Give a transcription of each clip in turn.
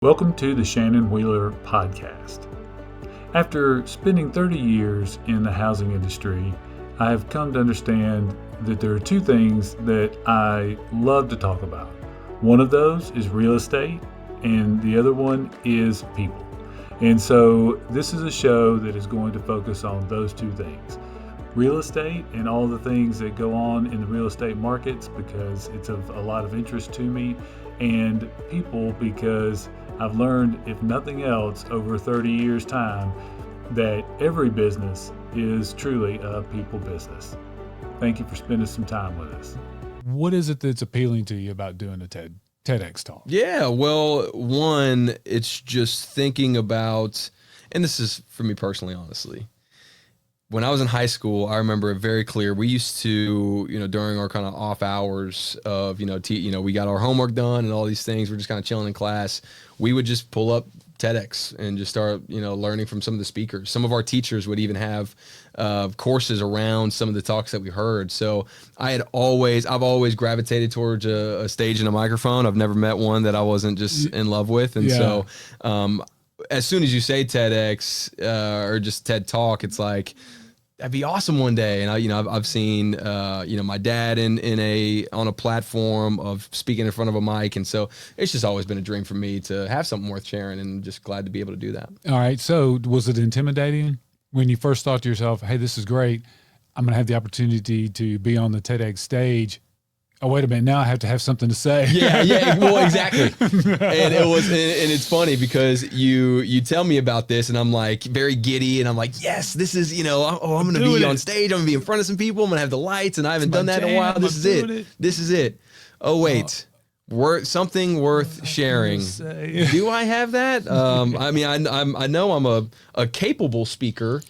Welcome to the Shannon Wheeler Podcast. After spending 30 years in the housing industry, I have come to understand that there are two things that I love to talk about. One of those is real estate, and the other one is people. And so this is a show that is going to focus on those two things. Real estate and all the things that go on in the real estate markets, because it's of a lot of interest to me, and people, because I've learned, if nothing else, over 30 years' time, that every business is truly a people business. Thank you for spending some time with us. What is it that's appealing to you about doing a TEDx talk? Yeah, well, one, it's just thinking about, and this is for me personally, honestly. When I was in high school, I remember it very clear. We used to, during our kind of off hours of, we got our homework done and all these things. We're just kind of chilling in class. We would just pull up TEDx and just start, learning from some of the speakers. Some of our teachers would even have courses around some of the talks that we heard. So I've always gravitated towards a stage and a microphone. I've never met one that I wasn't just in love with. And so as soon as you say TEDx or just TED Talk, it's like, that'd be awesome one day. And I've seen, my dad on a platform of speaking in front of a mic. And so it's just always been a dream for me to have something worth sharing, and just glad to be able to do that. All right. So was it intimidating when you first thought to yourself, hey, this is great, I'm going to have the opportunity to be on the TEDx stage? Oh, wait a minute, now I have to have something to say. Yeah, well, exactly. And it's funny because you tell me about this and I'm like very giddy and I'm like, yes, this is, I'm going to be on stage. I'm going to be in front of some people. I'm going to have the lights, and I haven't done that in a while. This is it. This is it. Oh, wait. Something worth sharing. Do I have that? I know I'm a capable speaker,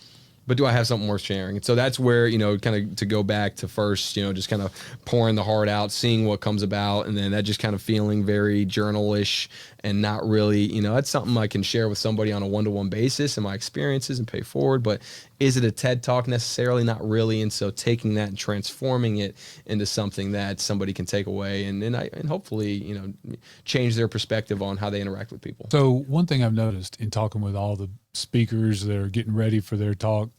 but do I have something worth sharing? And so that's where, kind of to go back to first, just kind of pouring the heart out, seeing what comes about, and then that just kind of feeling very journalish and not really, that's something I can share with somebody on a one-to-one basis and my experiences and pay forward. But is it a TED Talk necessarily? Not really. And so taking that and transforming it into something that somebody can take away and hopefully, change their perspective on how they interact with people. So one thing I've noticed in talking with all the speakers that are getting ready for their talk,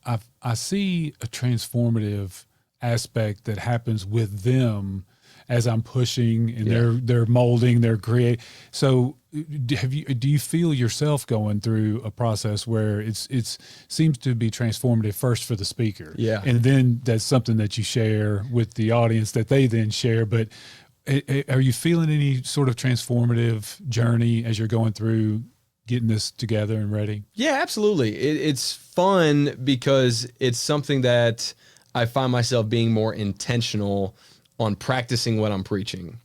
I see a transformative aspect that happens with them as I'm pushing, and they're molding, they're creating. So do you feel yourself going through a process where it seems to be transformative first for the speaker? Yeah. And then that's something that you share with the audience that they then share. But are you feeling any sort of transformative journey as you're going through getting this together and ready? Yeah, absolutely. It's fun because it's something that I find myself being more intentional on practicing what I'm preaching.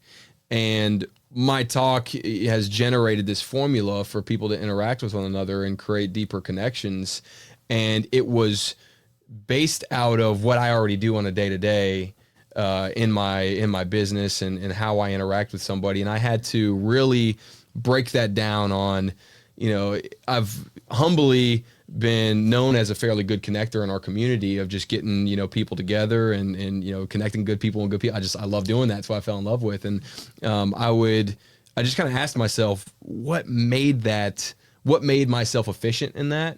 And my talk has generated this formula for people to interact with one another and create deeper connections. And it was based out of what I already do on a day-to-day in my business and how I interact with somebody. And I had to really break that down on, I've humbly been known as a fairly good connector in our community of just getting, people together and connecting good people and good people. I love doing that. That's what I fell in love with. And I just kind of asked myself, what made myself efficient in that?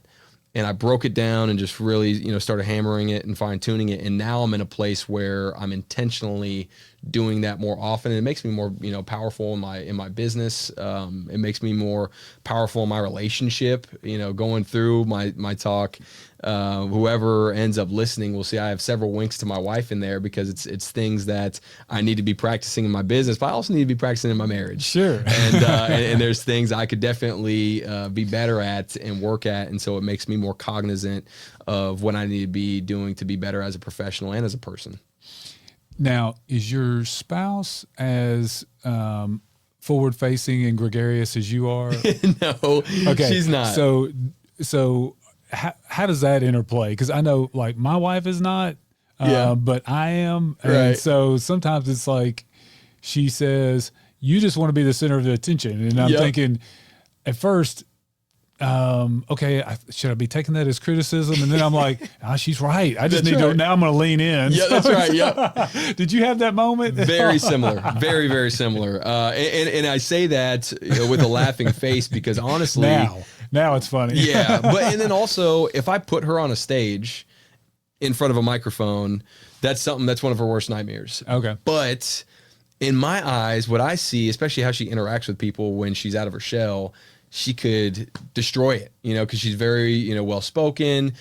And I broke it down and just really, started hammering it and fine tuning it. And now I'm in a place where I'm intentionally doing that more often. And it makes me more, powerful in my business. It makes me more powerful in my relationship, going through my talk. Whoever ends up listening will see I have several winks to my wife in there because it's things that I need to be practicing in my business, but I also need to be practicing in my marriage. Sure. And there's things I could definitely be better at and work at. And so it makes me more cognizant of what I need to be doing to be better as a professional and as a person. Now, is your spouse as forward-facing and gregarious as you are? No, okay. She's not. So how does that interplay? Because I know, like, my wife is not, but I am. And right. So sometimes it's like she says, you just want to be the center of the attention. And I'm thinking, at first, okay, should I be taking that as criticism? And then I'm like, she's right. I just need to, now I'm going to lean in. Yeah, that's right. Yeah. Did you have that moment? Very similar. Very, very similar. And I say that with a laughing face because honestly. Now it's funny. Yeah. And then also, if I put her on a stage in front of a microphone, that's one of her worst nightmares. Okay. But in my eyes, what I see, especially how she interacts with people when she's out of her shell, she could destroy it, because she's very, well-spoken.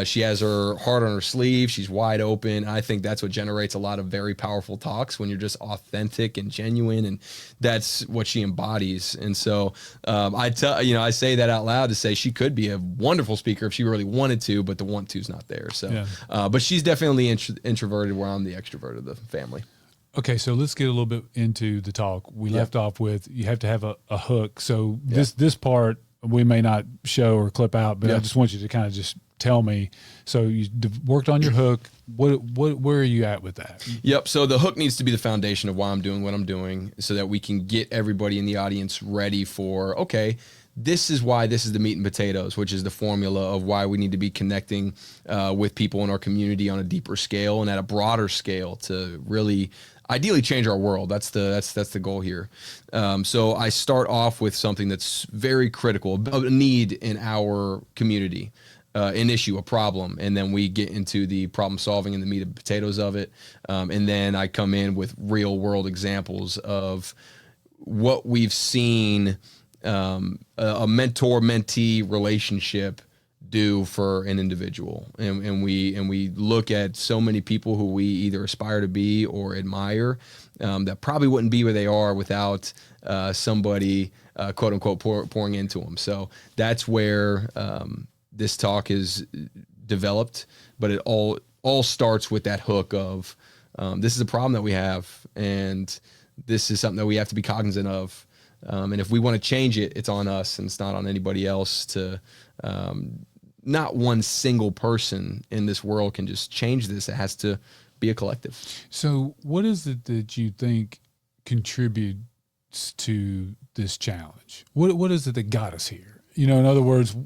She has her heart on her sleeve. She's wide open. I think that's what generates a lot of very powerful talks when you're just authentic and genuine, and that's what she embodies. And so I say that out loud to say she could be a wonderful speaker if she really wanted to, but the want to's not there. So, yeah. But she's definitely introverted, where I'm the extrovert of the family. Okay, so let's get a little bit into the talk. We left off with you have to have a hook. So this part we may not show or clip out, but I just want you to kind of just tell me. So you worked on your hook. Where are you at with that? Yep. So the hook needs to be the foundation of why I'm doing what I'm doing, so that we can get everybody in the audience ready for, okay, this is why this is the meat and potatoes, which is the formula of why we need to be connecting with people in our community on a deeper scale and at a broader scale to really ideally change our world. That's the goal here. So I start off with something that's very critical, a need in our community, an issue, a problem, and then we get into the problem solving and the meat and potatoes of it. And then I come in with real world examples of what we've seen a mentor-mentee relationship do for an individual, and we look at so many people who we either aspire to be or admire that probably wouldn't be where they are without somebody quote unquote pouring into them. So that's where this talk is developed, but it all starts with that hook of this is a problem that we have, and this is something that we have to be cognizant of. And if we want to change it, it's on us, and it's not on anybody else to. Not one single person in this world can just change this. It has to be a collective. So what is it that you think contributes to this challenge? What is it that got us here? In other words,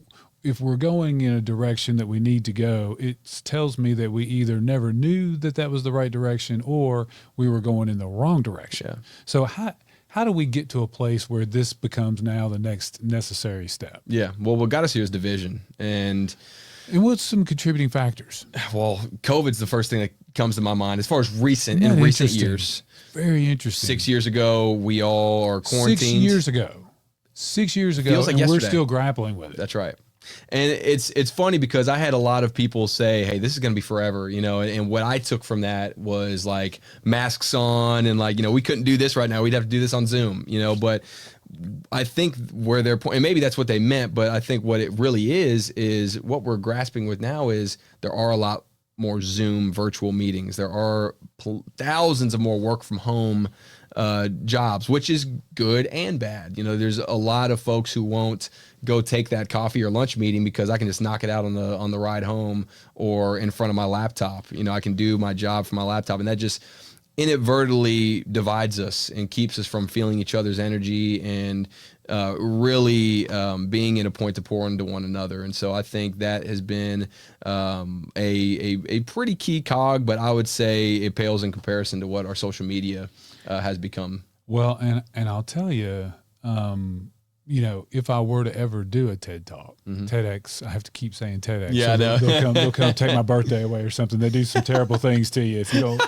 if we're going in a direction that we need to go, it tells me that we either never knew that was the right direction, or we were going in the wrong direction. Yeah. So how do we get to a place where this becomes now the next necessary step? Yeah. Well, what got us here is division. And what's some contributing factors? Well, COVID's the first thing that comes to my mind as far as recent years. Very interesting. 6 years ago, we all are quarantined. 6 years ago. 6 years ago. Feels like yesterday. We're still grappling with it. That's right. And it's funny because I had a lot of people say, hey, this is going to be forever, and what I took from that was like masks on and like, we couldn't do this right now. We'd have to do this on Zoom, but I think where they're and maybe that's what they meant, but I think what it really is what we're grasping with now is there are a lot more Zoom virtual meetings. There are thousands of more work from home jobs, which is good and bad. There's a lot of folks who won't go take that coffee or lunch meeting because I can just knock it out on the ride home or in front of my laptop. I can do my job from my laptop, and that just inadvertently divides us and keeps us from feeling each other's energy and really being in a point to pour into one another. And so I think that has been a pretty key cog, but I would say it pales in comparison to what our social media has become. Well, and I'll tell you, if I were to ever do a TED Talk, TEDx, I have to keep saying TEDx. Yeah, so they'll come take my birthday away or something. They do some terrible things to you if you don't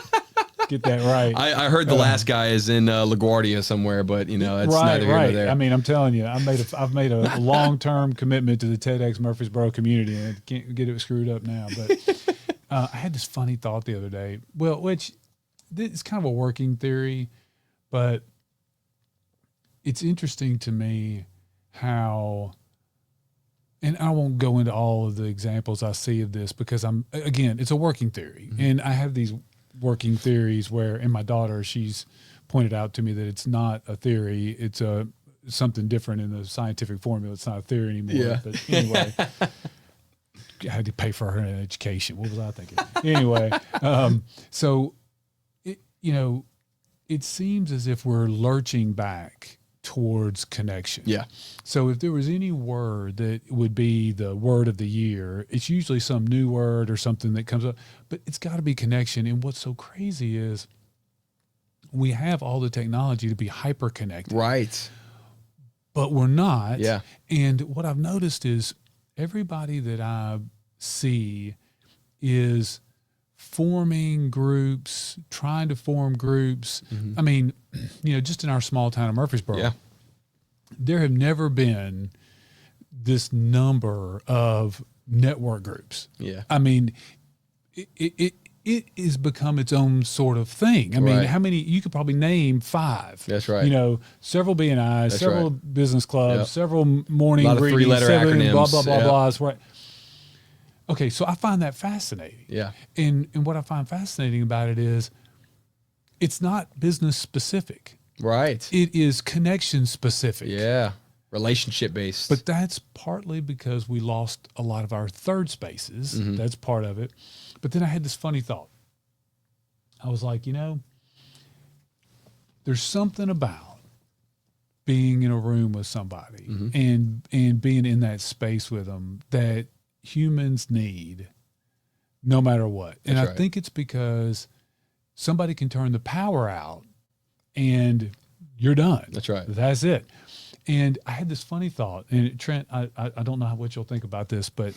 get that right. I heard the last guy is in LaGuardia somewhere, but that's neither here nor there. I mean, I'm telling you, I've made a long-term commitment to the TEDx Murfreesboro community, and I can't get it screwed up now. But I had this funny thought the other day. Well, which it's kind of a working theory, but it's interesting to me how, and I won't go into all of the examples I see of this because it's a working theory. And I have these working theories where, and my daughter, she's pointed out to me that it's not a theory. It's something different in the scientific formula. It's not a theory anymore. Yeah. But anyway, I had to pay for her education. What was I thinking? Anyway, so it seems as if we're lurching back towards connection. Yeah. So if there was any word that would be the word of the year, it's usually some new word or something that comes up, but it's got to be connection. And what's so crazy is we have all the technology to be hyper connected. Right. But we're not. Yeah. And what I've noticed is everybody that I see is forming groups, trying to form groups. Mm-hmm. I mean, just in our small town of Murfreesboro, there have never been this number of network groups. Yeah. I mean, it has become its own sort of thing. I mean, how many, you could probably name 5. That's right. Several BNIs, several business clubs, several morning a lot of greetings, 3-letter acronyms. blah, blah, blah, blah. Right. Okay, so I find that fascinating. Yeah. And what I find fascinating about it is it's not business specific. Right. It is connection specific. Yeah. Relationship based. But that's partly because we lost a lot of our third spaces. Mm-hmm. That's part of it. But then I had this funny thought. I was like, there's something about being in a room with somebody and being in that space with them that humans need no matter what. And I think it's because somebody can turn the power out and you're done. That's right. That's it. And I had this funny thought, and Trent, I don't know what you'll think about this, but,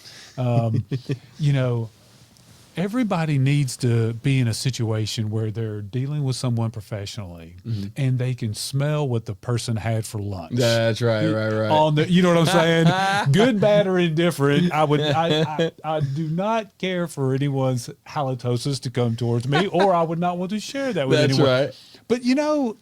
everybody needs to be in a situation where they're dealing with someone professionally and they can smell what the person had for lunch. That's right, right. On the, you know what I'm saying? Good, bad, or indifferent. I do not care for anyone's halitosis to come towards me, or I would not want to share that with anyone. That's right. But,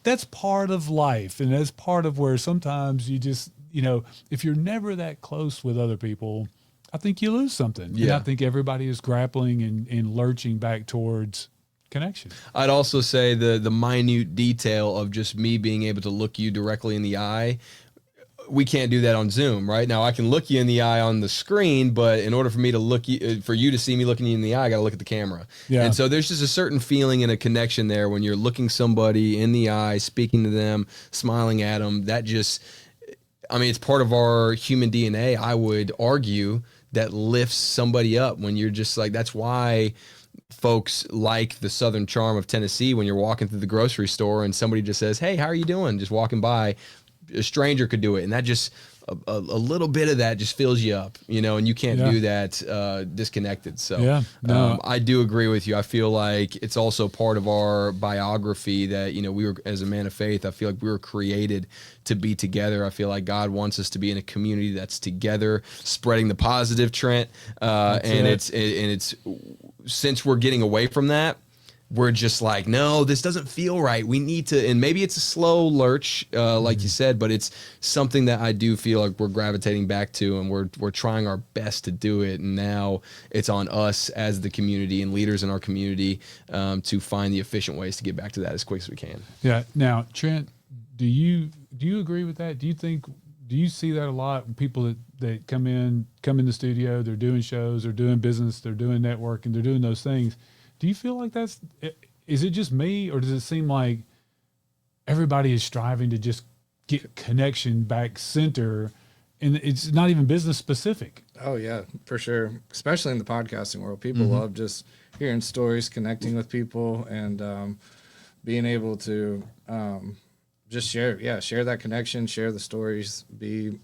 that's part of life, and that's part of where sometimes you just, if you're never that close with other people, I think you lose something. Yeah. And I think everybody is grappling and lurching back towards connection. I'd also say the minute detail of just me being able to look you directly in the eye. We can't do that on Zoom, right? Now I can look you in the eye on the screen, but in order for me to for you to see me looking you in the eye, I got to look at the camera. Yeah. And so there's just a certain feeling and a connection there when you're looking somebody in the eye, speaking to them, smiling at them. That just, it's part of our human DNA, I would argue, that lifts somebody up when you're just like, that's why folks like the Southern charm of Tennessee when you're walking through the grocery store and somebody just says, hey, how are you doing? Just walking by, a stranger could do it. And that just, a little bit of that just fills you up, and you can't do that disconnected. So I do agree with you. I feel like it's also part of our biography that, we were, as a man of faith, I feel like we were created to be together. I feel like God wants us to be in a community that's together, spreading the positive, Trent. It's since we're getting away from that, we're just like, no, this doesn't feel right. We need to, and maybe it's a slow lurch, like you said, but it's something that I do feel like we're gravitating back to, and we're trying our best to do it. And now it's on us as the community and leaders in our community to find the efficient ways to get back to that as quick as we can. Yeah. Now, Trent, do you agree with that? Do you see that a lot? People that come in the studio, they're doing shows, they're doing business, they're doing networking, they're doing those things. Do you feel like is it just me, or does it seem like everybody is striving to just get connection back center, and it's not even business specific? Oh yeah, for sure. Especially in the podcasting world, people love just hearing stories, connecting with people, and being able to just share that connection, share the stories, be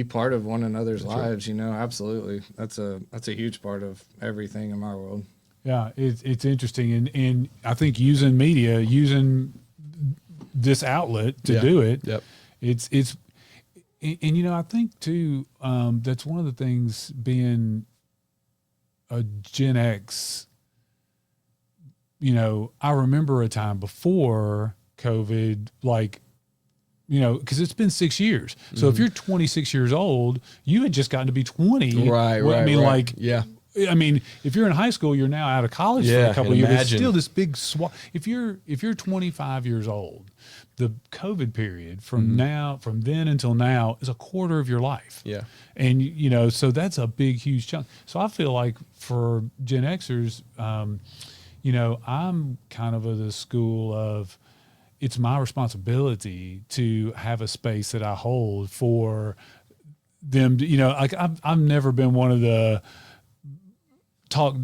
part of one another's lives. Right. Absolutely. That's a huge part of everything in my world. Yeah, it's interesting, and I think using media, using this outlet to do it, it's I think too, that's one of the things being a Gen X. I remember a time before COVID, because it's been 6 years. So if you're 26 years old, you had just gotten to be 20. Right. If you're in high school, you're now out of college for a couple of years. It's still this big swath. If you're 25 years old, the COVID period from then until now is a quarter of your life. Yeah. And so that's a big, huge chunk. So I feel like for Gen Xers, I'm kind of the school of, it's my responsibility to have a space that I hold for them. Like I've never been one of the talk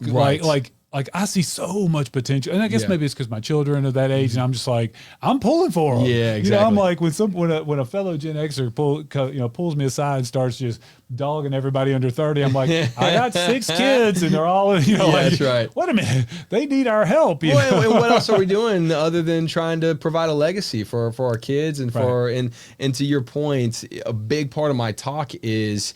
Right. like I see so much potential, and I guess Yeah. maybe it's because my children are that age, and I'm just like I'm pulling for them. Yeah, I'm exactly. like when a fellow Gen Xer pulls me aside and starts just dogging everybody under 30. I'm like, I got 6 kids, and they're all That's right. Wait a minute, they need our help. Well, and what else are we doing other than trying to provide a legacy for our kids and and to your point, a big part of my talk is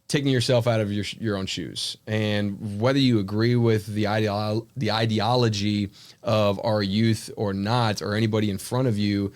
taking yourself out of your own shoes. And whether you agree with the ideology of our youth or not, or anybody in front of you,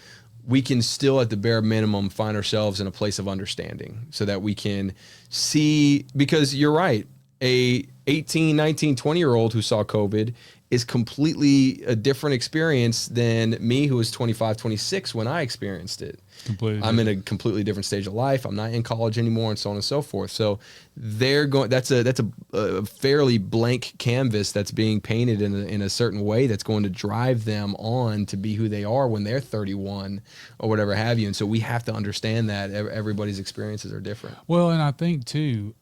we can still at the bare minimum find ourselves in a place of understanding so that we can see, because you're right, a 18, 19, 20-year-old who saw COVID is completely a different experience than me, who was 25, 26 when I experienced it. Completely. I'm in a completely different stage of life. I'm not in college anymore, and so on and so forth. So they're going. That's a fairly blank canvas that's being painted in a certain way that's going to drive them on to be who they are when they're 31 or whatever have you. And so we have to understand that everybody's experiences are different. Well, and I think too,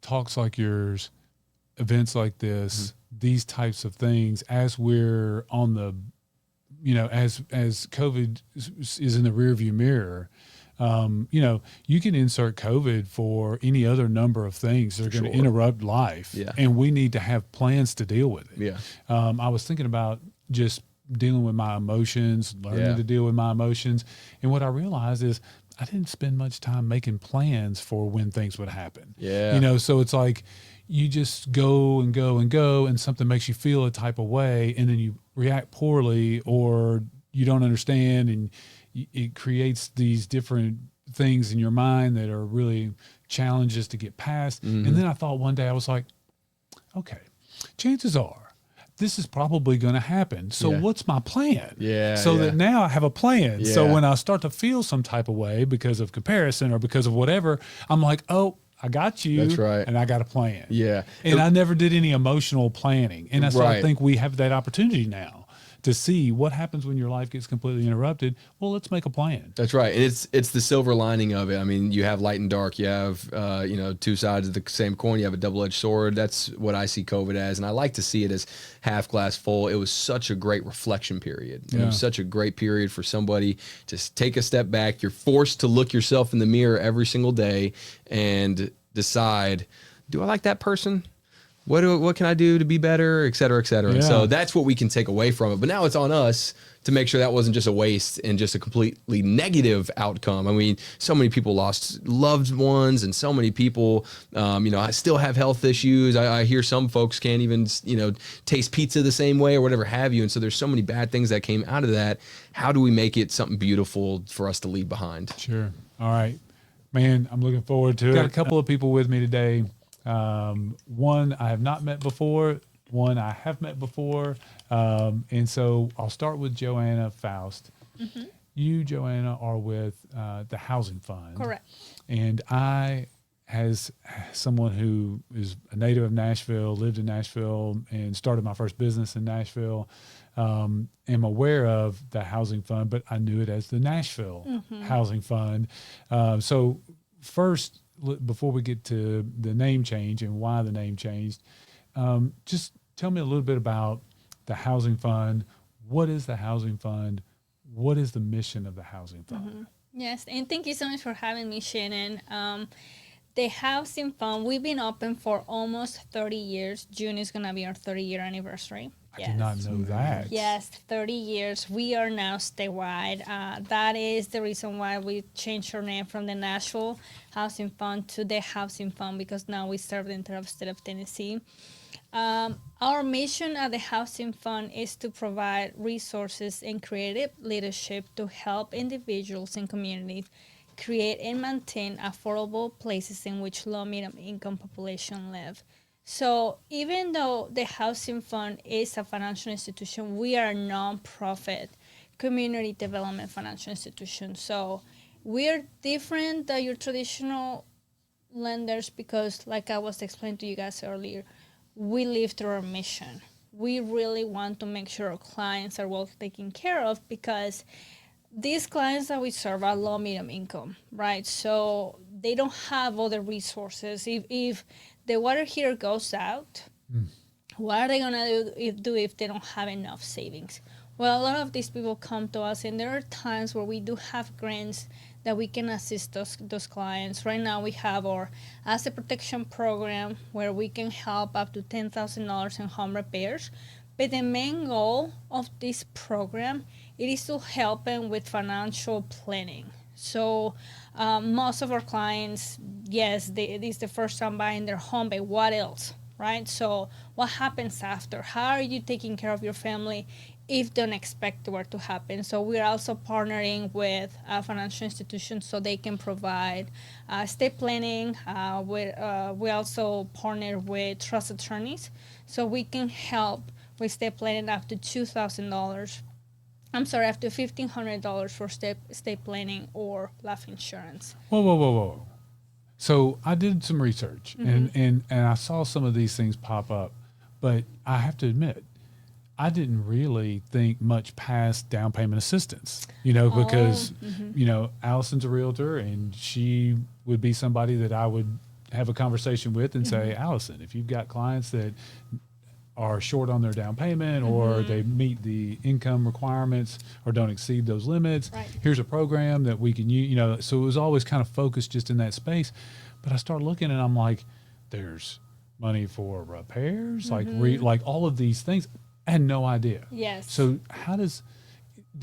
talks like yours, events like this, these types of things, as we're on the, as COVID is in the rearview mirror, you can insert COVID for any other number of things that are going to interrupt life. Yeah. And we need to have plans to deal with it. Yeah. I was thinking about just dealing with my emotions, learning to deal with my emotions. And what I realized is I didn't spend much time making plans for when things would happen. Yeah. So it's like you just go and go and go, and something makes you feel a type of way, and then you react poorly, or you don't understand, and it creates these different things in your mind that are really challenges to get past. And then I thought one day, I was like, okay, chances are this is probably going to happen. So what's my plan? So that now I have a plan. So when I start to feel some type of way because of comparison or because of whatever, I'm like, oh, I got you. That's right. And I got a plan. Yeah. And I never did any emotional planning. And so I think we have that opportunity now to see what happens when your life gets completely interrupted. Well, let's make a plan. That's right. And it's the silver lining of it. I mean, you have light and dark. You have, two sides of the same coin. You have a double-edged sword. That's what I see COVID as. And I like to see it as half glass full. It was such a great reflection period. It was such a great period for somebody to take a step back. You're forced to look yourself in the mirror every single day and decide, do I like that person? What can I do to be better, et cetera, et cetera. And so that's what we can take away from it. But now it's on us to make sure that wasn't just a waste and just a completely negative outcome. I mean, so many people lost loved ones, and so many people, I still have health issues. I hear some folks can't even, taste pizza the same way or whatever have you. And so there's so many bad things that came out of that. How do we make it something beautiful for us to leave behind? Sure. All right, man, I'm looking forward to it. Got a couple of people with me today. One I have not met before, one I have met before. And so I'll start with Joanna Faust. You, Joanna, are with the Housing Fund. Correct. And I, as someone who is a native of Nashville, lived in Nashville, and started my first business in Nashville, am aware of the Housing Fund, but I knew it as the Nashville Housing Fund. So first, before we get to the name change and why the name changed, just tell me a little bit about the Housing Fund. What is the Housing Fund? What is the mission of the Housing Fund? Yes, and thank you so much for having me, Shannon. The Housing Fund, we've been open for almost 30 years. June is going to be our 30-year anniversary. I did not know that. Yes, 30 years. We are now statewide. That is the reason why we changed our name from the Nashville Housing Fund to the Housing Fund, because now we serve the entire state of Tennessee. Our mission at the Housing Fund is to provide resources and creative leadership to help individuals and communities create and maintain affordable places in which low-middle income population live. So even though the Housing Fund is a financial institution, we are a non-profit community development financial institution. So we're different than your traditional lenders because, like I was explaining to you guys earlier, we live through our mission. we really want to make sure our clients are well taken care of, because these clients that we serve are low medium income, right? So they don't have other resources. If the water heater goes out, what are they gonna do if they don't have enough savings? Well, a lot of these people come to us, and there are times where we do have grants that we can assist those clients. Right now, we have our asset protection program where we can help up to $10,000 in home repairs. But the main goal of this program, it is to help them with financial planning. So most of our clients, yes, it is the first time buying their home, but what else, right? So what happens after? How are you taking care of your family if the unexpected were to happen? So we're also partnering with financial institutions so they can provide estate planning. We also partner with trust attorneys so we can help with estate planning up to $2,000. I'm sorry, up to $1,500 for estate planning or life insurance. Whoa. So I did some research and I saw some of these things pop up, but I have to admit, I didn't really think much past down payment assistance, because, Alison's a realtor and she would be somebody that I would have a conversation with and say, Alison, if you've got clients that are short on their down payment or they meet the income requirements or don't exceed those limits, here's a program that we can use, so it was always kind of focused just in that space. But I started looking and I'm like, there's money for repairs, like all of these things. I had no idea. Yes. So how does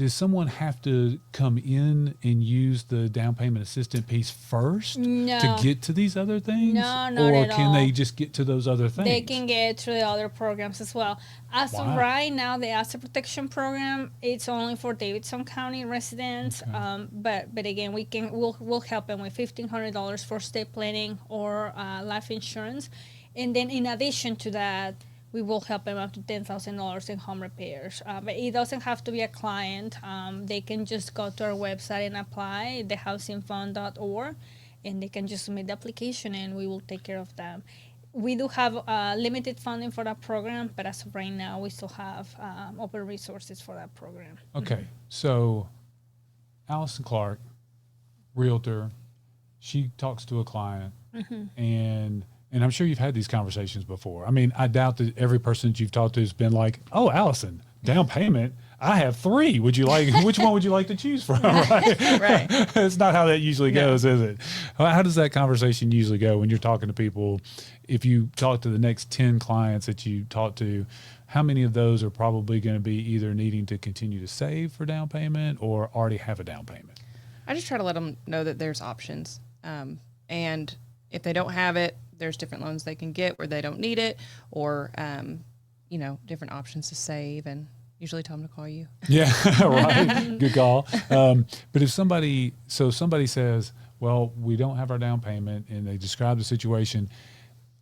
someone have to come in and use the down payment assistant piece first to get to these other things? No, not or at can all. they just get to those other things? They can get to the other programs as well. As of right now, the asset protection program, it's only for Davidson County residents. Okay. But again, we'll help them with $1,500 for estate planning or life insurance, and then in addition to that, we will help them up to $10,000 in home repairs. But it doesn't have to be a client. They can just go to our website and apply, thehousingfund.org, and they can just submit the application and we will take care of them. We do have limited funding for that program, but as of right now, we still have open resources for that program. Okay. So Alison Clark, realtor, she talks to a client and I'm sure you've had these conversations before. I mean, I doubt that every person that you've talked to has been like, oh, Alison, down payment, I have 3. Which one would you like to choose from? Right. That's not how that usually goes, is it? How does that conversation usually go when you're talking to people? If you talk to the next 10 clients that you talk to, how many of those are probably going to be either needing to continue to save for down payment or already have a down payment? I just try to let them know that there's options. And if they don't have it, there's different loans they can get where they don't need it, or, different options to save, and usually tell them to call you. Yeah, right. Good call. But if somebody says, well, we don't have our down payment, and they describe the situation,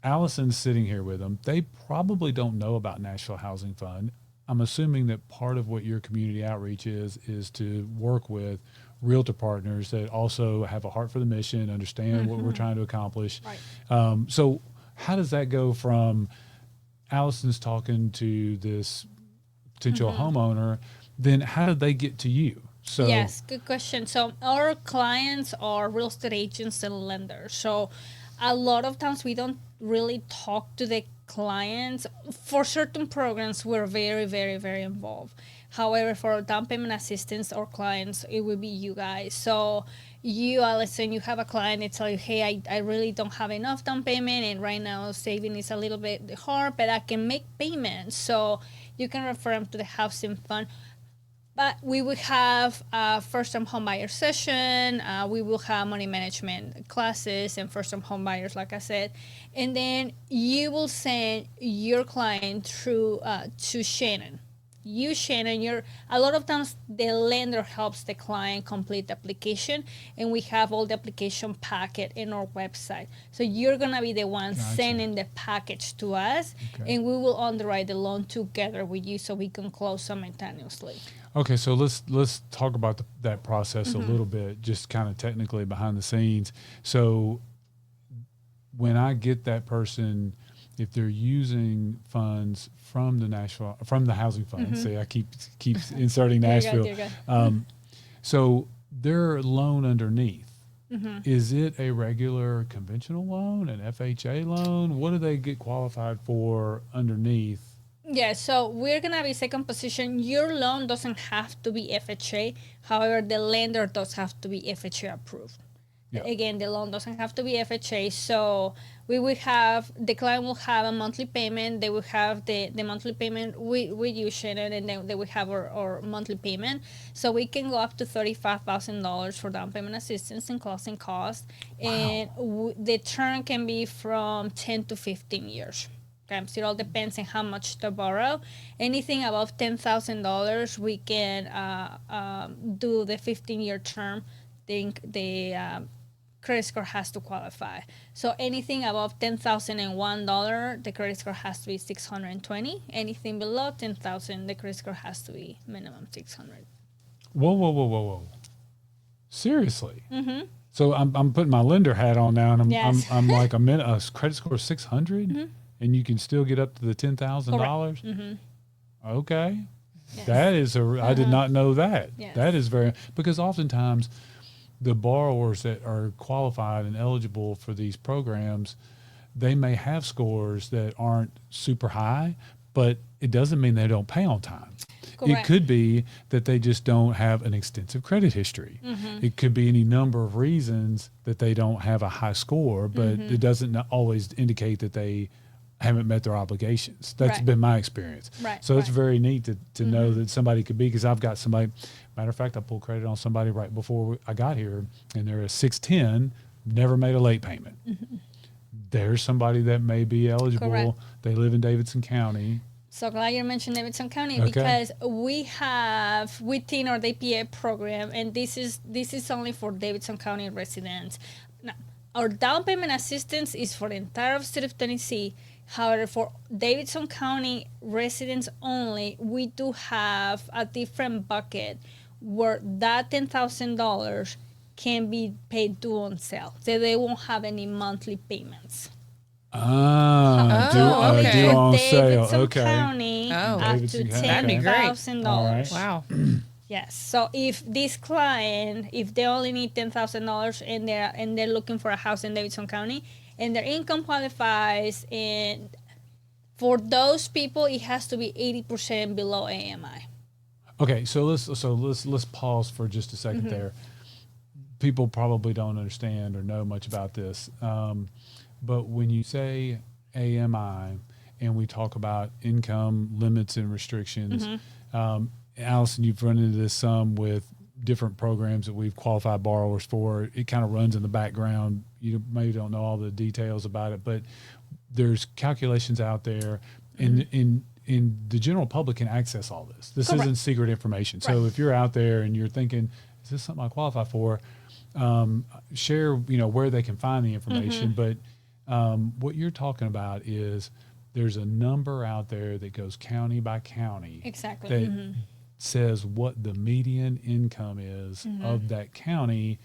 Alison's sitting here with them. They probably don't know about Nashville Housing Fund. I'm assuming that part of what your community outreach is to work with realtor partners that also have a heart for the mission, understand what we're trying to accomplish. Right. So how does that go from Alison's talking to this potential homeowner, then how did they get to you? So yes, good question. So our clients are real estate agents and lenders. So a lot of times we don't really talk to the clients. For certain programs, we're very, very, very involved. However, for down payment assistance or clients, it would be you guys. So you, Alison, you have a client that tell you, hey, I really don't have enough down payment, and right now saving is a little bit hard, but I can make payments. So you can refer them to the housing fund. But we will have a first-time home buyer session. We will have money management classes and first-time home buyers, like I said. And then you will send your client through to Shannon. Shannon, a lot of times the lender helps the client complete the application, and we have all the application packet in our website. So you're gonna be the one sending the package to us, and we will underwrite the loan together with you so we can close simultaneously. Okay, so let's talk about that process a little bit, just kind of technically behind the scenes. So when I get that person if they're using funds from the housing fund. See, I keep inserting Nashville. You're good. So their loan underneath, is it a regular conventional loan, an FHA loan? What do they get qualified for underneath? Yeah, so we're gonna be second position. Your loan doesn't have to be FHA. However, the lender does have to be FHA approved. Yeah. Again, the loan doesn't have to be FHA. So the client will have a monthly payment. They will have the monthly payment with you, Shannon, and then they will have our monthly payment. So we can go up to $35,000 for down payment assistance and closing costs. Wow. And the term can be from 10 to 15 years. Okay, so it all depends on how much to borrow. Anything above $10,000, we can do the 15-year term. The credit score has to qualify. So anything above $10,001, the credit score has to be 620. Anything below 10,000, the credit score has to be minimum 600. Whoa! Seriously? Mm-hmm. So I'm putting my lender hat on now, and Yes. I'm like a credit score of 600, and you can still get up to the $10,000. Mm-hmm. Okay, Yes. that is I did not know that. Yes. That is because oftentimes the borrowers that are qualified and eligible for these programs, they may have scores that aren't super high, but it doesn't mean they don't pay on time. Correct. It could be that they just don't have an extensive credit history. Mm-hmm. It could be any number of reasons that they don't have a high score, but it doesn't always indicate that they haven't met their obligations. That's Right. been my experience. Right, So it's right. very neat to know that somebody could be, because I've got somebody, matter of fact, I pulled credit on somebody right before I got here, and they're a 610, never made a late payment. There's somebody that may be eligible. Correct. They live in Davidson County. So glad you mentioned Davidson County, Okay. because we have within our DPA program, and this is only for Davidson County residents. Now, our down payment assistance is for the entire state of Tennessee. However, for Davidson County residents only, we do have a different bucket where that $10,000 can be paid due on sale. So they won't have any monthly payments. Due okay. on sale. Davidson Okay. County Oh. up Davidson to County. That'd be great. $10,000. Wow. Yes. So if this client, if they only need $10,000 and they're looking for a house in Davidson County, and their income qualifies, and for those people, it has to be 80% below AMI. Okay, so let's pause for just a second there. People probably don't understand or know much about this, but when you say AMI and we talk about income limits and restrictions, Alison, you've run into this some with different programs that we've qualified borrowers for. It kind of runs in the background. You maybe don't know all the details about it, but there's calculations out there, and the general public can access all this. This Correct. isn't secret information. So Right. if you're out there and you're thinking, is this something I qualify for? Share, where they can find the information. But what you're talking about is there's a number out there that goes county by county. Exactly. That says what the median income is of that county.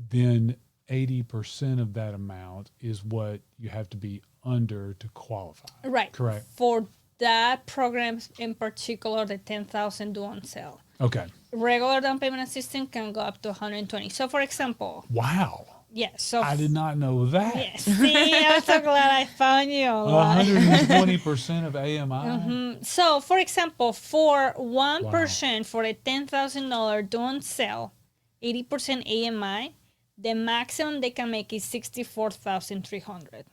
Then 80% of that amount is what you have to be under to qualify. Right. Correct. For that program in particular, the $10,000 due on sale. Okay. Regular down payment assistance can go up to 120. So, for example, Wow. yes. So I did not know that. Yes. See, I'm so glad I found you. 120% of AMI. So, for example, for 1% for a $10,000 due on sale, 80% AMI, the maximum they can make is $64,300.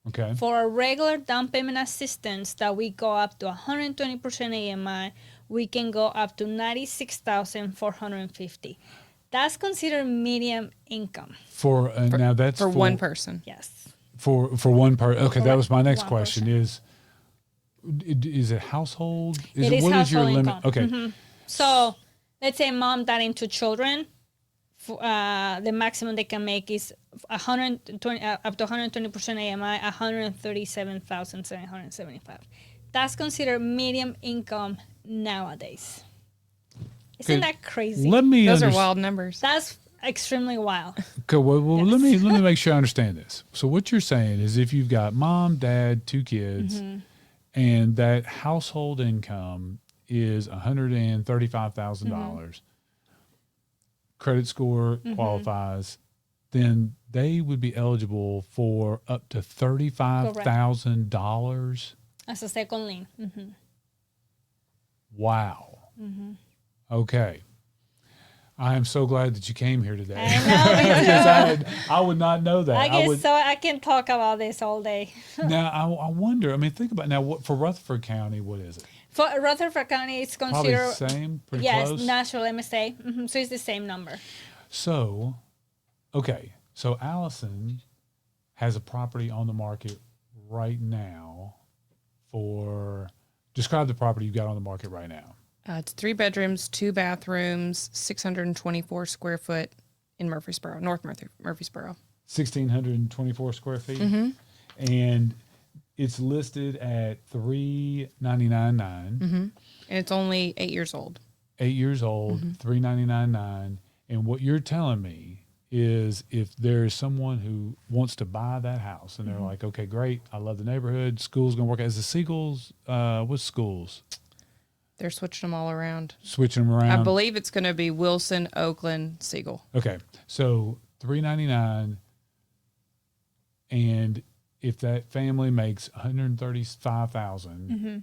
Okay. For a regular down payment assistance that we go up to 120% AMI, we can go up to $96,450. That's considered medium income. For now that's For one person. Yes. For one person. Okay, that was my next One question. person. Is it household? It is what is your household limit? income. Okay. So let's say mom, dad, and 2 children. The maximum they can make is 120 up to 120% AMI, 137,775. That's considered medium income nowadays. Isn't Okay. that crazy? Let me Those are understand. wild numbers. That's extremely wild. Okay, well Yes. let me make sure I understand this. So what you're saying is if you've got mom, dad, 2 kids, and that household income is $135,000, credit score qualifies, then they would be eligible for up to $35,000. As a second lien. Wow. Okay. I am so glad that you came here today. I know, me too. Because I would not know that. I can talk about this all day. Now, I wonder, I mean, think about now, what for Rutherford County, what is it? For Rutherford County, it's Probably considered the same, pretty yes, close? national MSA. So it's the same number. So, okay. So Alison has a property on the market right now for, describe the property you've got on the market right now. It's 3 bedrooms, 2 bathrooms, 624 square foot in Murfreesboro, North Murfreesboro. 1,624 square feet. And it's listed at $399.9. And it's only 8 years old. 8 years old, $399.9. And what you're telling me is if there's someone who wants to buy that house and they're like, okay, great, I love the neighborhood, school's gonna work. As the Seagulls, what schools? They're switching them all around. Switching them around. I believe it's going to be Wilson, Oakland, Siegel. Okay, so $399, and if that family makes $135,000,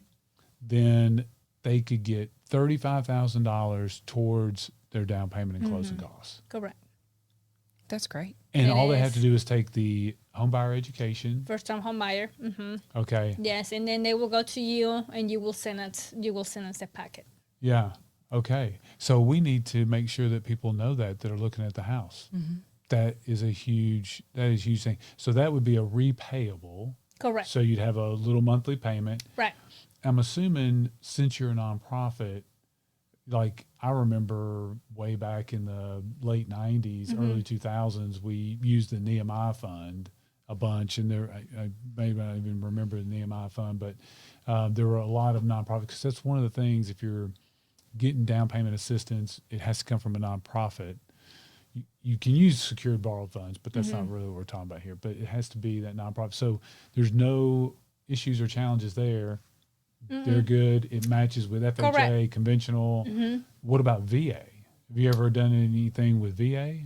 then they could get $35,000 towards their down payment and closing costs. Correct. That's great. And It all they have is. to do is take the home buyer education. First time home buyer. Okay. Yes, and then they will go to you, and you will send us the packet. Yeah. Okay. So we need to make sure that people know that are looking at the house. That is a huge thing. So that would be a repayable. Correct. So you'd have a little monthly payment. Right. I'm assuming since you're a nonprofit, like I remember way back in the late 90s, early 2000s, we used the Nehemiah Fund a bunch. And I maybe not even remember the Nehemiah Fund, but there were a lot of nonprofits. Because that's one of the things, if you're getting down payment assistance, it has to come from a nonprofit. You can use secured borrowed funds, but that's not really what we're talking about here. But it has to be that nonprofit. So there's no issues or challenges there. They're good. It matches with FHA, Correct. conventional. What about VA? Have you ever done anything with VA?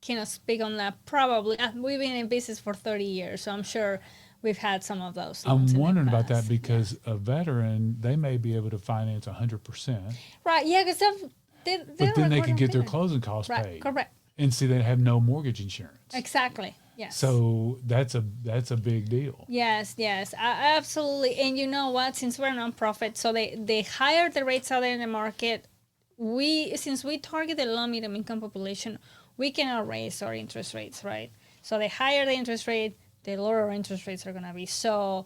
Cannot speak on that. Probably. We've been in business for 30 years, so I'm sure we've had some of those. I'm loans in the wondering about that past. because a veteran, they may be able to finance 100%, Right. Yeah, because but then they can get their closing costs Right. paid. Correct. And see, they have no mortgage insurance. Exactly. Yes. So that's a big deal. Yes, absolutely. And you know what? Since we're a nonprofit, so they higher the rates out there in the market. Since we target the low middle income population, we cannot raise our interest rates, right? So the higher the interest rate, the lower our interest rates are gonna be. So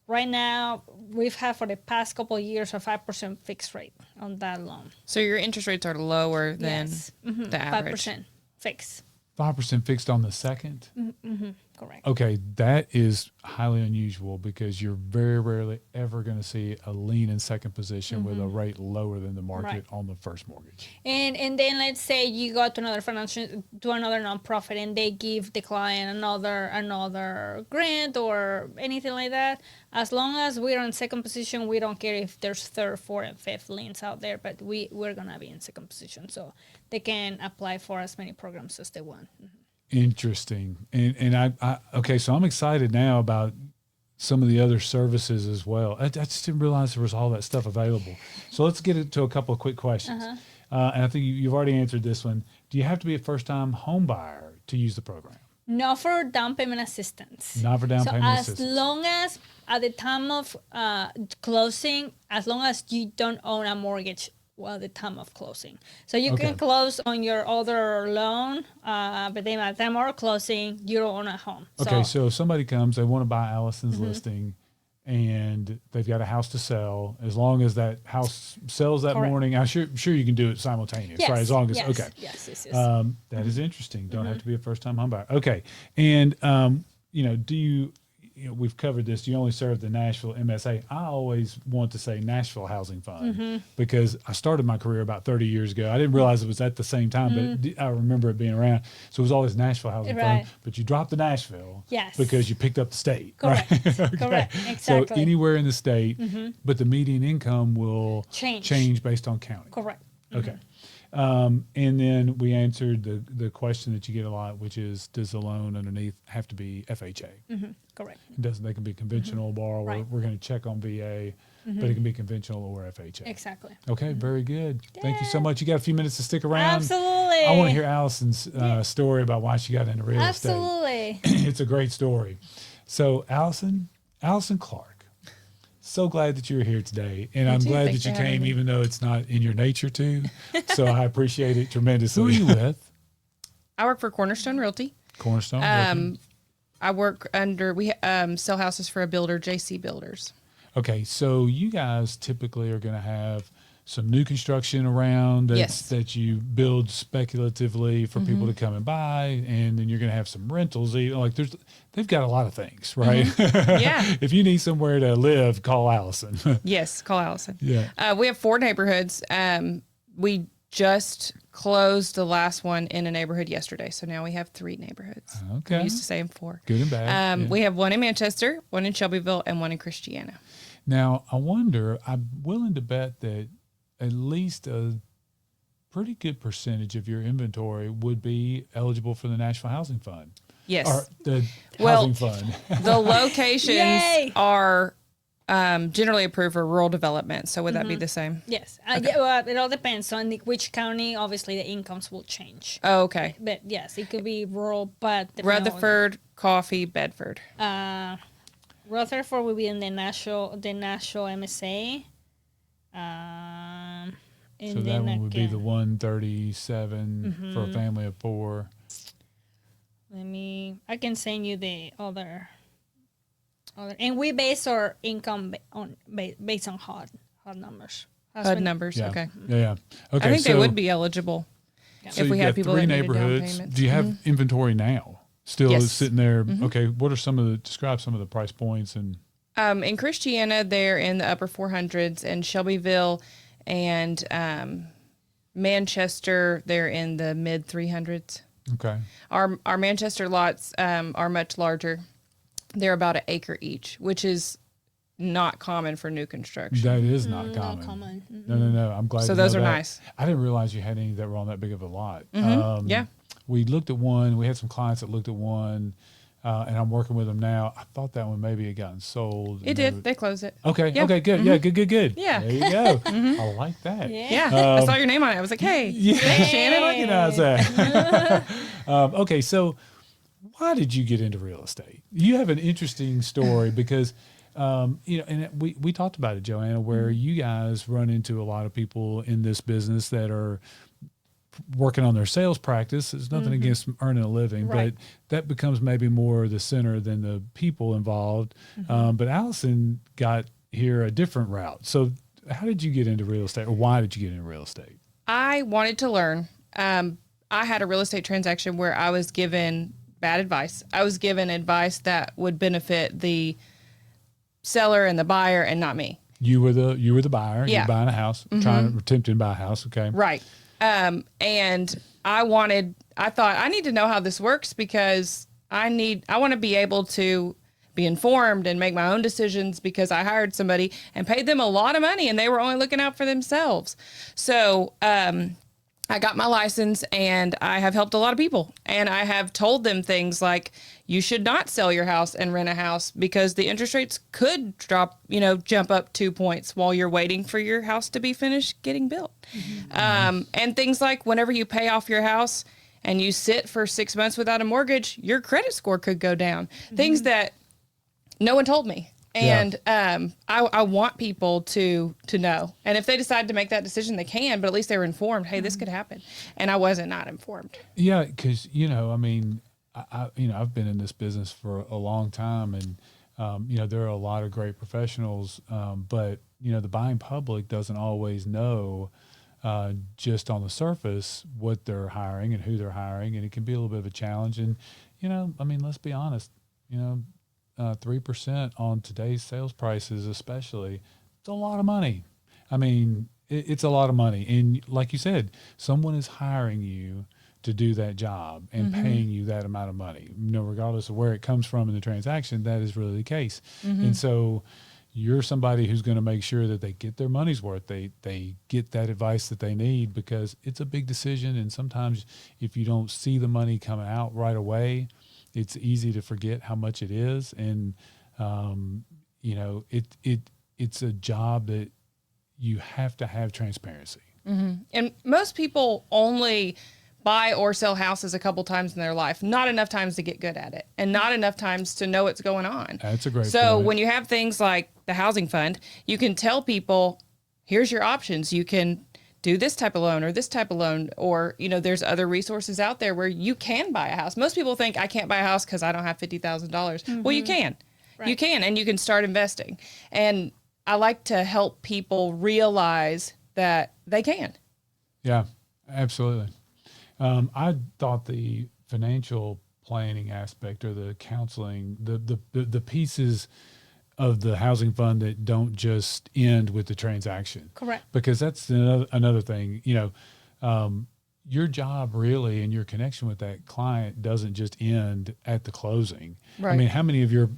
right now we've had for the past couple of years a 5% fixed rate on that loan. So your interest rates are lower than Yes. the average. 5% fixed. 5% fixed on the second. Correct. Okay, that is highly unusual because you're very rarely ever going to see a lien in second position with a rate lower than the market Right. on the first mortgage. And then let's say you go to another nonprofit and they give the client another grant or anything like that. As long as we're in second position, we don't care if there's third, fourth, and fifth liens out there, but we're gonna be in second position, so they can apply for as many programs as they want. Interesting. And I okay, so I'm excited now about some of the other services as well. I just didn't realize there was all that stuff available. So let's get into a couple of quick questions. And I think you've already answered this one. Do you have to be a first-time home buyer to use the program? Not for down payment assistance. Not for down payment assistance. As long as at the time of closing, as long as you don't own a mortgage at the time of closing. So you Okay. can close on your other loan, but then at the time of closing, you don't own a home. Okay, so if somebody comes, they want to buy Alison's listing, and they've got a house to sell. As long as that house sells that Correct. morning, I'm sure you can do it simultaneous, right? As long as yes, okay. Yes. That is interesting. Don't have to be a first-time home buyer. Okay, and do you we've covered this. You only serve the Nashville MSA. I always want to say Nashville Housing Fund because I started my career about 30 years ago. I didn't realize it was at the same time, but I remember it being around. So it was always Nashville Housing Fund, but you dropped the Nashville because you picked up the state. Correct. Right? Okay. Correct. So Exactly. anywhere in the state, but the median income will change based on county. Correct. Okay. And then we answered the question that you get a lot, which is, does the loan underneath have to be FHA? Correct. It doesn't. They can be conventional borrower. Right. We're going to check on VA, but it can be conventional or FHA. Exactly. Okay, very good. Thank you so much. You got a few minutes to stick around. Absolutely. I want to hear Allison's story about why she got into real estate. Absolutely. It's a great story. So Alison Clark, so glad that you're here today. And I'm glad Thanks that you for having came, me. even though it's not in your nature to. So I appreciate it tremendously. Who are you with? I work for Cornerstone Realty. Cornerstone. Realty. I work under, we sell houses for a builder, JC Builders. Okay, so you guys typically are going to have some new construction around that you build speculatively for people to come and buy, and then you're going to have some rentals. Like they've got a lot of things, right? Yeah. If you need somewhere to live, call Alison. Yes, call Alison. Yeah. We have 4 neighborhoods. We just closed the last one in a neighborhood yesterday, so now we have 3 neighborhoods. Okay. We used to say 4. Good and bad. Yeah. We have 1 in Manchester, 1 in Shelbyville, and 1 in Christiana. Now, I wonder, I'm willing to bet that at least a pretty good percentage of your inventory would be eligible for the National Housing Fund. Yes. Or the Well, Housing Fund. The locations Yay! are generally approved for rural development. So would that be the same? Yes. Well, it all depends on which county. Obviously, the incomes will change. Oh, okay. But yes, it could be rural, but depending on- Rutherford, Coffee, Bedford. Rutherford will be in the national MSA. And So that one would be the 137 Mm-hmm. for a family of 4. I can send you the other, and we base our income based on HUD numbers. HUD numbers. Yeah. Okay. Yeah. Okay. I think they so- would be eligible so if we you've had got people 3 that needed down neighborhoods. payments. Do you have inventory now? Still Yes. sitting there. Okay. What are describe some of the price points and. In Christiana, they're in the upper 400s, and Shelbyville and Manchester, they're in the mid 300s. Okay. Our Manchester lots are much larger. They're about an acre each, which is not common for new construction. That is not common. Not common. No. I'm glad. So to those know are that. nice. I didn't realize you had any that were on that big of a lot. Yeah. We looked at one. We had some clients that looked at one, and I'm working with them now. I thought that one maybe had gotten sold. It did. They closed it. Okay. Yeah. Okay. Good. Yeah. Good. Yeah. There you go. I like that. Yeah. Yeah. I saw your name on it. I was like, hey, thanks, Shannon. I recognize that. Okay. So, why did you get into real estate? You have an interesting story because, and we talked about it, Joanna, where you guys run into a lot of people in this business that are working on their sales practice. There's nothing against earning a living, Right. but that becomes maybe more the center than the people involved. But Alison got here a different route. So how did you get into real estate, or why did you get into real estate? I wanted to learn. I had a real estate transaction where I was given bad advice. I was given advice that would benefit the seller and the buyer and not me. You were the buyer. Yeah. You're buying a house, attempting to buy a house. Okay. Right. And I thought I need to know how this works because I want to be able to be informed and make my own decisions because I hired somebody and paid them a lot of money and they were only looking out for themselves. So, I got my license and I have helped a lot of people and I have told them things like you should not sell your house and rent a house because the interest rates could jump up 2 points while you're waiting for your house to be finished getting built. And things like whenever you pay off your house and you sit for 6 months without a mortgage, your credit score could go down. Things that no one told me. And I want people to know. And if they decide to make that decision, they can, but at least they were informed, hey, this could happen. And I wasn't not informed. Yeah, because, I've been in this business for a long time and, there are a lot of great professionals, but, the buying public doesn't always know just on the surface what they're hiring and who they're hiring. And it can be a little bit of a challenge. And, let's be honest, 3% on today's sales prices, especially, it's a lot of money. I mean, it's a lot of money. And like you said, someone is hiring you to do that job and paying you that amount of money. Regardless of where it comes from in the transaction, that is really the case. And so you're somebody who's going to make sure that they get their money's worth. They get that advice that they need, because it's a big decision. And sometimes if you don't see the money coming out right away, it's easy to forget how much it is. And, it's a job that you have to have transparency. And most people only buy or sell houses a couple times in their life, not enough times to get good at it, and not enough times to know what's going on. That's a great So point. when you have things like the housing fund, you can tell people, here's your options. You can do this type of loan or this type of loan, or, there's other resources out there where you can buy a house. Most people think I can't buy a house because I don't have $50,000. Well, you can. Right. You can, and you can start investing. And I like to help people realize that they can. Yeah, absolutely. I thought the financial planning aspect, or the counseling, the pieces of the housing fund that don't just end with the transaction. Correct. Because that's another thing. Your job really, and your connection with that client doesn't just end at the closing. Right. I mean, how many of your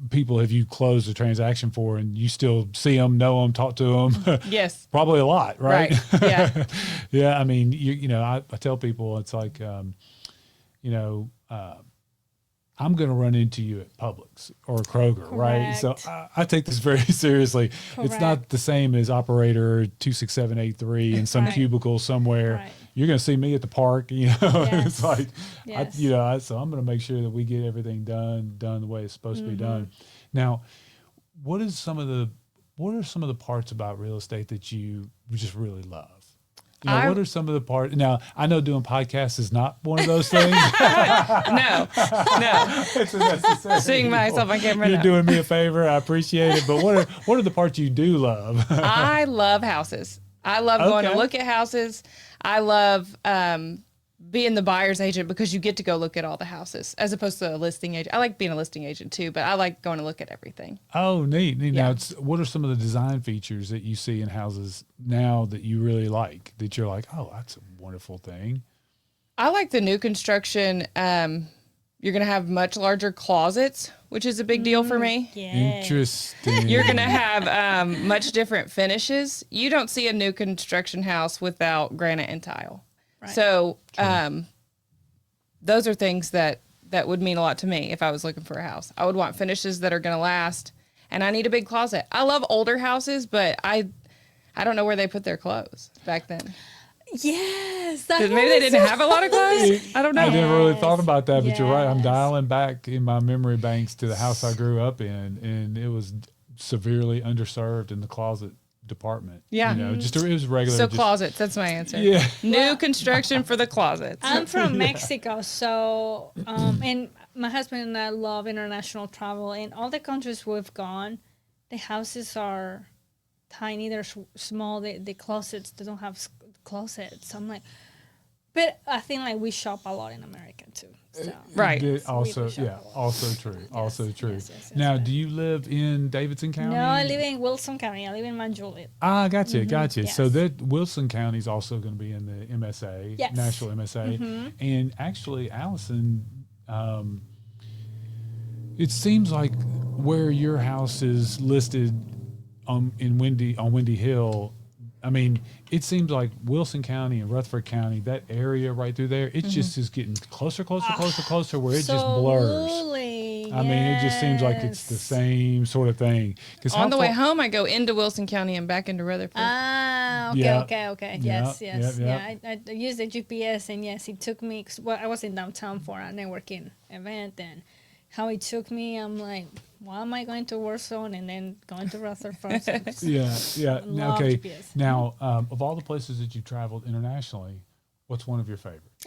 people have you closed a transaction for, and you still see them, know them, talk to them? Yes. Probably a lot, right? Yeah. Yeah. I mean, I tell people, it's like, I'm going to run into you at Publix or Kroger, right? So I take this very seriously. Correct. It's not the same as operator 26783 in some cubicle somewhere. Right. You're going to see me at the park, Yes. It's like, yes. So I'm going to make sure that we get everything done the way it's supposed to be done. Now, what are some of the parts about real estate that you just really love? What are some of the parts? Now, I know doing podcasts is not one of those things. No. It's a necessary. Seeing myself on camera. You're doing me a favor. I appreciate it. But what are the parts you do love? I love houses. I love going to look at houses. I love being the buyer's agent, because you get to go look at all the houses as opposed to a listing agent. I like being a listing agent too, but I like going to look at everything. Oh, neat. Yeah. Now, what are some of the design features that you see in houses now that you really like, that you're like, oh, that's a wonderful thing? I like the new construction. You're going to have much larger closets, which is a big deal for me. Yeah. Interesting. You're going to have much different finishes. You don't see a new construction house without granite and tile. Right. So those are things that would mean a lot to me if I was looking for a house. I would want finishes that are going to last, and I need a big closet. I love older houses, but I don't know where they put their clothes back then. Yes. Maybe they didn't have a lot of clothes. I don't know. I never really thought about that, but you're right. I'm Yes. dialing back in my memory banks to the house I grew up in, and it was severely underserved in the closet department. Yeah. It was regular. So closets, that's my answer. Yeah. New construction for the closets. I'm from Mexico, so and my husband and I love international travel. In all the countries we've gone, the houses are tiny. They're small. The closets, they don't have closets. I'm like, but I think like we shop a lot in America too. So. Right. Also true. Yes, Also true. yes, Now, yes. do you live in Davidson County? No, I live in Wilson County. I live in Mount Juliet. Ah, gotcha. Yes. So that Wilson County is also going to be in the MSA, Yes. National MSA. And actually, Alison, it seems like where your house is listed on Windy Hill, I mean, it seems like Wilson County and Rutherford County, that area right through there, it just is getting closer, where it just blurs. Absolutely. I mean, it just seems like it's the same sort of thing. On the way home, I go into Wilson County and back into Rutherford. Ah, okay, Yeah. okay. Yeah, Yes. yeah. Yeah, I used the GPS, and yes, it took me. Well, I was in downtown for a networking event, and how it took me, I'm like, why am I going to Warzone and then going to Rutherford? Yeah. Love Okay. GPS. Now, of all the places that you traveled internationally, what's one of your favorites?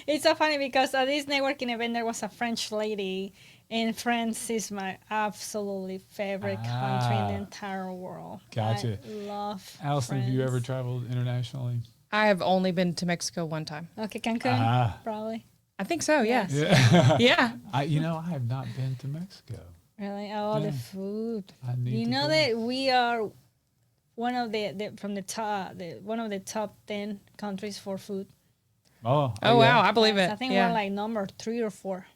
It's so funny because at this networking event, there was a French lady, and France is my absolutely favorite country in the entire world. Gotcha. I love Alison, have you France. ever traveled internationally? I have only been to Mexico one time. Okay, Cancun, probably. I think so. Yes. Yeah. Yeah. I have not been to Mexico. Really? Oh, the Yeah. food. I need You to know go. that we are one of the from the top one of the top 10 countries for food. Oh, Oh, yeah. wow. I believe Yes, it. I think yeah. we're like number 3 or 4.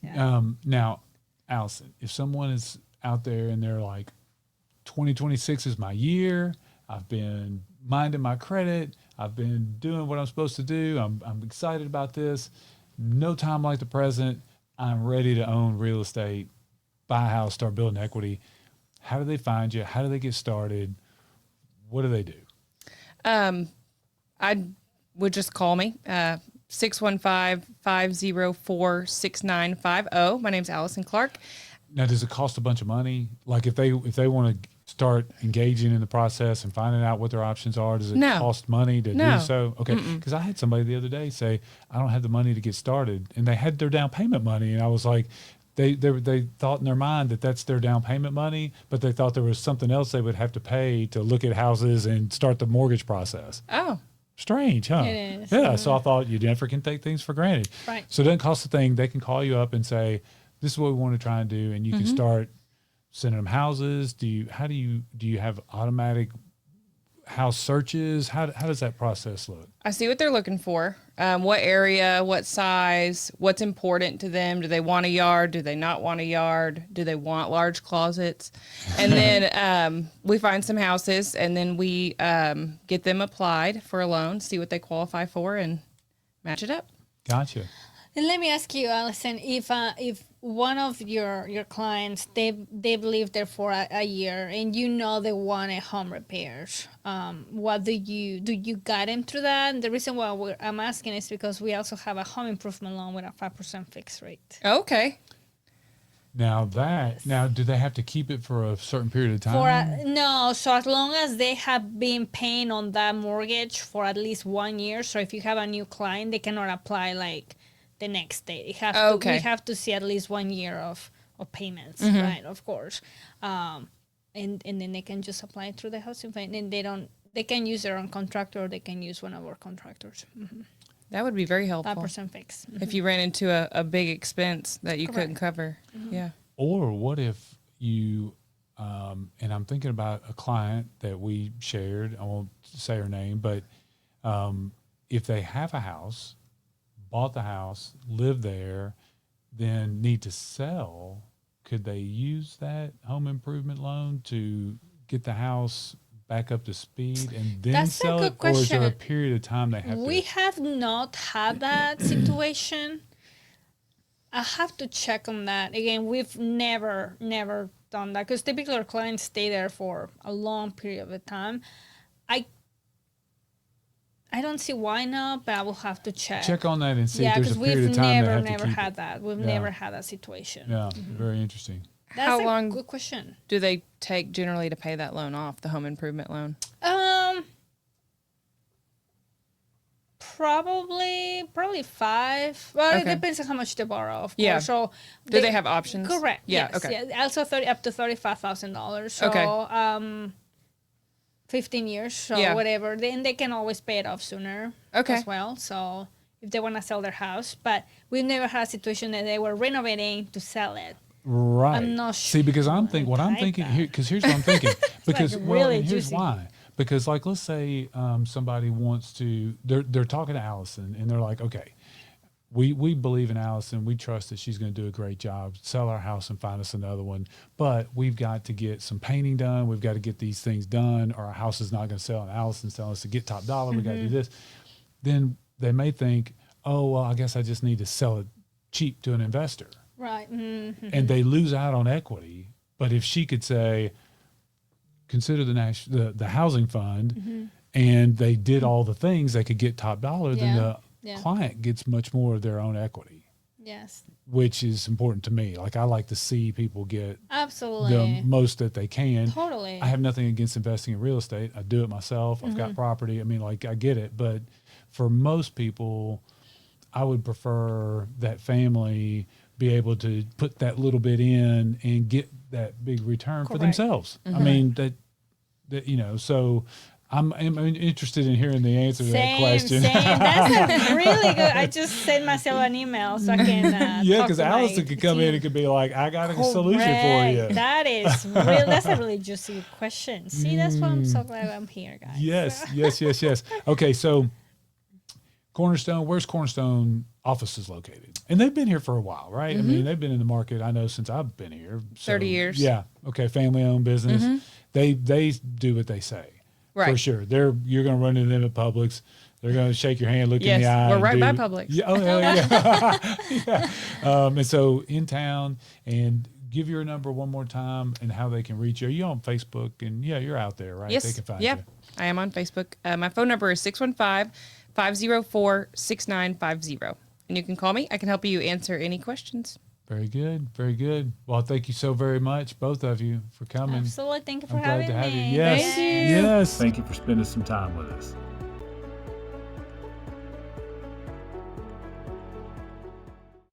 Now, Alison, if someone is out there and they're like, 2026 is my year, I've been minding my credit, I've been doing what I'm supposed to do, I'm excited about this, no time like the present, I'm ready to own real estate, buy a house, start building equity. How do they find you? How do they get started? What do they do? I would just call me, 615-504-6950. My name's Alison Clark. Now, does it cost a bunch of money? Like if they want to start engaging in the process and finding out what their options are, does it No. cost money to No. do so? Okay, because I had somebody the other day say, I don't have the money to get started, and they had their down payment money, and I was like, they thought in their mind that that's their down payment money, but they thought there was something else they would have to pay to look at houses and start the mortgage process. Oh, Strange, huh? It is. Yeah, so I thought you never can take things for granted. Right. So it doesn't cost a thing. They can call you up and say, this is what we want to try and do, and you can start sending them houses. Do you have automatic house searches? How does that process look? I see what they're looking for. What area, what size, what's important to them. Do they want a yard? Do they not want a yard? Do they want large closets? And then we find some houses, and then we get them applied for a loan, see what they qualify for, and match it up. Gotcha. And let me ask you, Alison, if one of your clients they've lived there for a year and you know they want a home repairs, what do you guide them through that? And the reason why I'm asking is because we also have a home improvement loan with a 5% fixed rate. Okay. Now do they have to keep it for a certain period of time? No, so as long as they have been paying on that mortgage for at least 1 year. So if you have a new client, they cannot apply like the next day. We have to see at least 1 year of payments, right? Of course, and then they can just apply through the housing fund, and they can use their own contractor, or they can use one of our contractors. That would be very helpful. 5% fixed. If you ran into a big expense that you couldn't cover. Yeah. Or what if you, and I'm thinking about a client that we shared, I won't say her name, but if they have a house, bought the house, lived there, then need to sell, could they use that home improvement loan to get the house back up to speed and then That's a sell good it? Or is there a question. period of time they have We to? have not had that situation. I have to check on that. Again, we've never done that because typically our clients stay there for a long period of time. I don't see why not, but I will have to check. Check on that and see Yeah, if there's a because period we've of time they have never to keep had it. that. We've Yeah. never had that situation. Yeah, very interesting. That's How a long- good question. Do they take generally to pay that loan off, the home improvement loan? Probably 5. Well, Okay. it depends on how much they borrow, of course. Yeah. So Do they have options? Correct. Yeah. Yes. Okay. Yeah. Also, up to $35,000. So, Okay. 15 years. So Yeah. whatever. Then they can always pay it off sooner. Okay. As well. So if they want to sell their house, but we've never had a situation that they were renovating to sell it. Right. I'm not See, because sure I'm thinking, what I'm like thinking that. here, because here's what I'm thinking. Because, like well, really and here's juicy. why. Because, like, let's say somebody wants to, they're talking to Alison and they're like, okay, we believe in Alison. We trust that she's going to do a great job, sell our house and find us another one. But we've got to get some painting done. We've got to get these things done, or our house is not going to sell. And Alison's telling us to get top dollar. We got to do this. Then they may think, oh, well, I guess I just need to sell it cheap to an investor. Right. Mm-hmm. And they lose out on equity. But if she could say, consider the housing fund, and they did all the things, they could get top dollar, then the client gets much more of their own equity, Yes. which is important to me. Like, I like to see people get Absolutely. the most that they can. Totally. I have nothing against investing in real estate. I do it myself. I've got property. I mean, like, I get it. But for most people, I would prefer that family be able to put that little bit in and get that big return for Correct. themselves. I mean, that, so I'm interested in hearing the answer to that question. Same. That's a really good. I just sent myself an email so I can. Yeah, because Alison could come in and could be like, "I got a solution for you." That is real. That's a really juicy question. See, that's why I'm so glad I'm here, guys. Yes. Okay, so Cornerstone, where's Cornerstone offices located? And they've been here for a while, right? I mean, they've been in the market, I know, since I've been here. So, 30 years. Yeah. Okay. Family-owned business. They do what they say. Right. For sure. You're going to run into them at Publix. They're going to shake your hand, look in the eye. We're right by Publix. Yeah. Oh, yeah. And so in town, and give your number one more time and how they can reach you. Are you on Facebook? And you're out there, right? Yes. They can find yeah. you. I am on Facebook. My phone number is 615-504-6950. And you can call me. I can help you answer any questions. Very good. Very good. Well, thank you so very much, both of you, for coming. Absolutely. Thank you for I'm glad having to have me. you. Yes. Thank you. Yes. Thank you for spending some time with us.